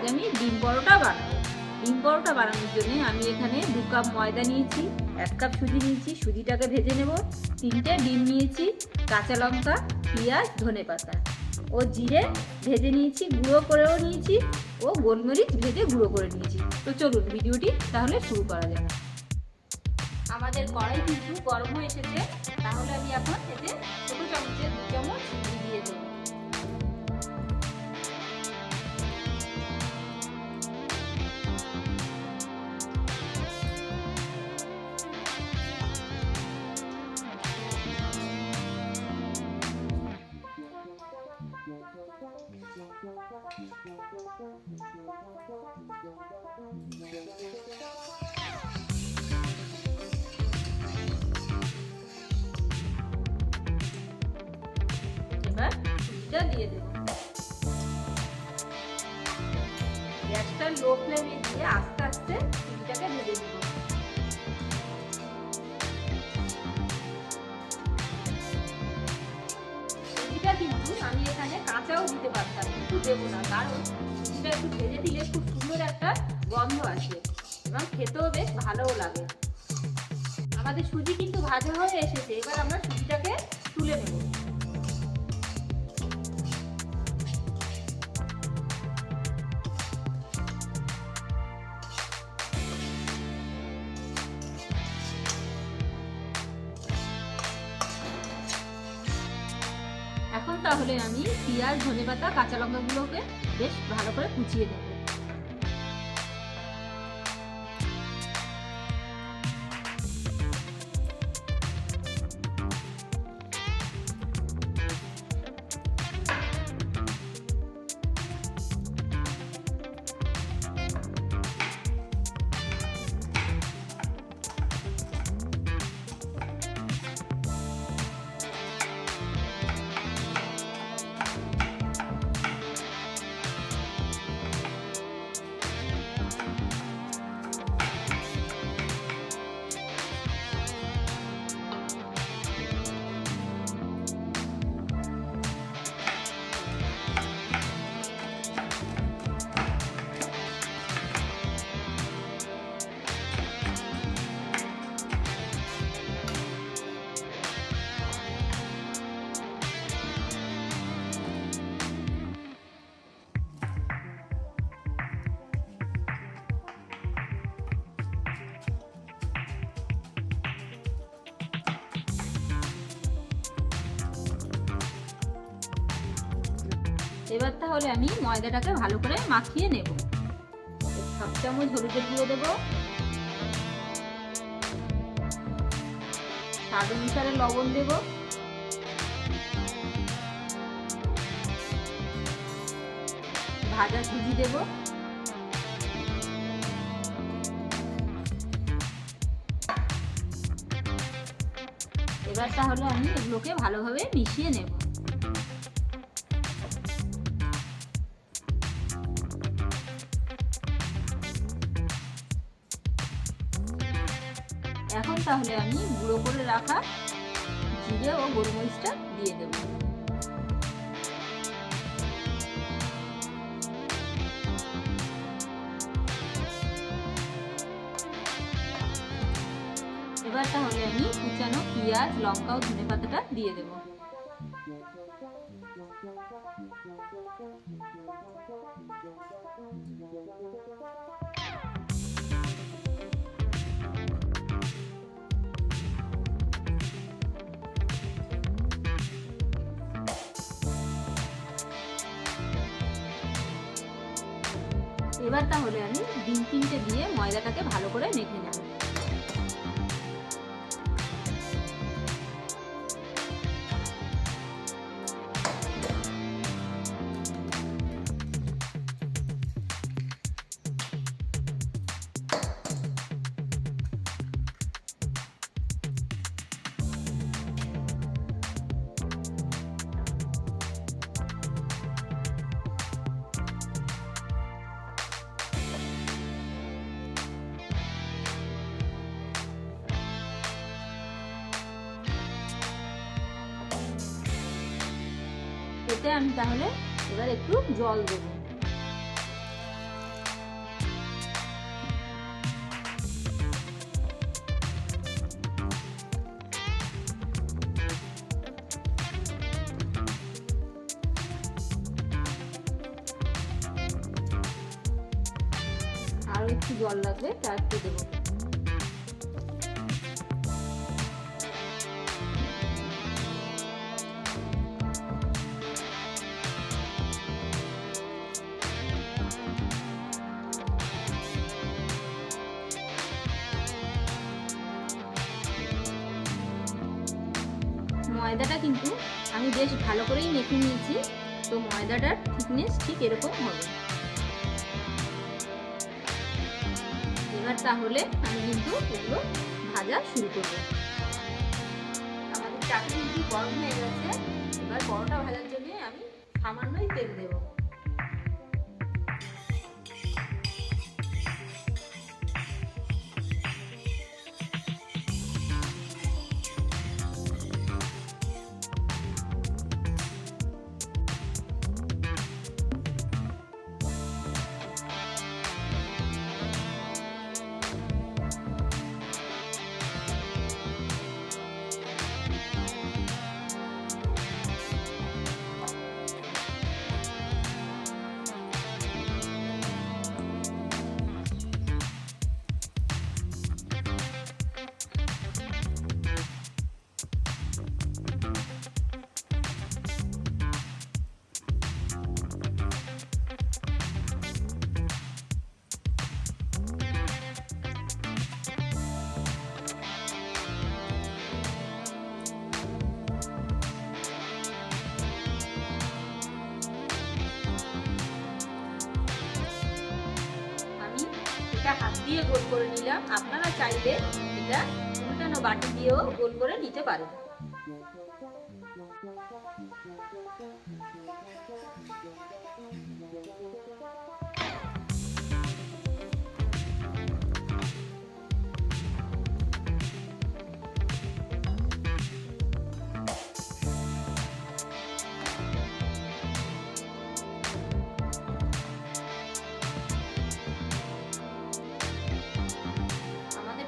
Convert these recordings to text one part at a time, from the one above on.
আমি ডিম পরোটা বানাবো। ডিম পরোটা বানানোর জন্য আমি এখানে 2 কাপ ময়দা নিয়েছি, 1 কাপ সুজি নিয়েছি, সুজিটাকে ভেজে নেব, 3টে ডিম নিয়েছি, কাঁচা লঙ্কা, পেঁয়াজ, ধনেপাতা ও জিরে ভেজে নিয়েছি, গুঁড়ো করেও নিয়েছি ও গোলমরিচ ভেজে গুঁড়ো করে নিয়েছি। তো চলুন ভিডিওটি তাহলে শুরু করা যাক। আমাদের কড়াই কিন্তু গরম হয়ে এসেছে, তাহলে আমি এখন এতে ছোটো চামচে 2 চামচ ঘি দিয়ে দেবো। এবার সুজিটা দিয়ে দেব। গ্যাসটা লো ফ্লেমে দিয়ে আস্তে আস্তে সুজিটাকে ভেজে নেব। সুজিটা কিন্তু আমি এখানে কাঁচাও দিতে পারতাম, কিন্তু দেবো না, কারণ সুজিটা একটু ভেজে দিলে খুব সুন্দর একটা গন্ধ আসে এবং খেতেও বেশ ভালোও লাগে। আমাদের সুজি কিন্তু ভাজা হয়ে এসেছে, এবার আমরা সুজিটাকে তুলে নেব। এখন তাহলে আমি পেঁয়াজ, ধনেপাতা, কাঁচা লঙ্কাগুলোকে বেশ ভালো করে কুচিয়ে নেব। এবার তাহলে আমি ময়দাটাকে ভালো করে মাখিয়ে নেব। 1 চামচ হলুদের গুঁড়ো দেব, স্বাদ অনুসারে লবণ দেব, ভাজা সুজি দেব, এবার তাহলে আমি এগুলোকে ভালোভাবে মিশিয়ে নেব। এখন তাহলে আমি গুঁড়ো করে রাখা জিরে ও গোলমরিচটা দিয়ে দেব। এবার তাহলে আমি কুচানো পেঁয়াজ, লঙ্কা ও ধনেপাতাটা দিয়ে দেব। এবার তাহলে আমি ডিম 3টে দিয়ে ময়দাটাকে ভালো করে মেখে নেব। এতে আমি তাহলে এবার একটু জল দেব। আরও একটু জল লাগবে, তা একটু দেবো। ময়দাটা কিন্তু আমি বেশ ভালো করেই মেখে নিয়েছি, তো ময়দাটার থিকনেস ঠিক এরকম হবে। এবার তাহলে আমি কিন্তু এগুলো ভাজা শুরু করব। আমাদের চাটনি কিন্তু গরম হয়ে গেছে। এবার পরোটা ভাজার জন্য আমি সামান্যই তেল দেব। হাত দিয়ে গোল করে নিলাম। আপনারা চাইলে এটা উল্টানো বাটি দিয়েও গোল করে নিতে পারেন।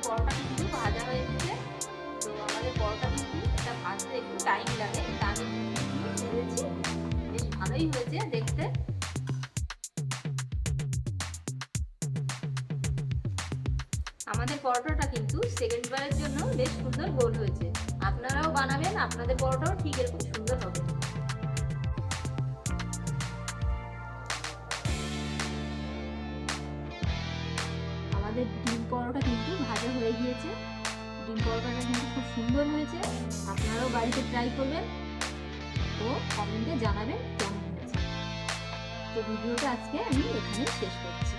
পরোটা কিন্তু ভাজা হয়ে গেছে। তো আমাদের পরোটা কিন্তু এটা ভাজতে একটু টাইম লাগে, তা আমি ভেবেছি বেশ ভালোই হয়েছে দেখতে। আমাদের পরোটাটা কিন্তু সেকেন্ড বারের জন্য বেশ সুন্দর গোল হয়েছে। আপনারাও বানাবেন, আপনাদের পরোটাও ঠিক এরকম সুন্দর হবে। আমাদের ডিম পরোটা কিন্তু ভাজা হয়ে গিয়েছে। ডিম পরোটাটা কিন্তু খুব সুন্দর হয়েছে। আপনারাও বাড়িতে ট্রাই করবেন ও কমেন্টে জানাবেন কেমন হয়েছে। তো ভিডিওটা আজকে আমি এখানেই শেষ করছি।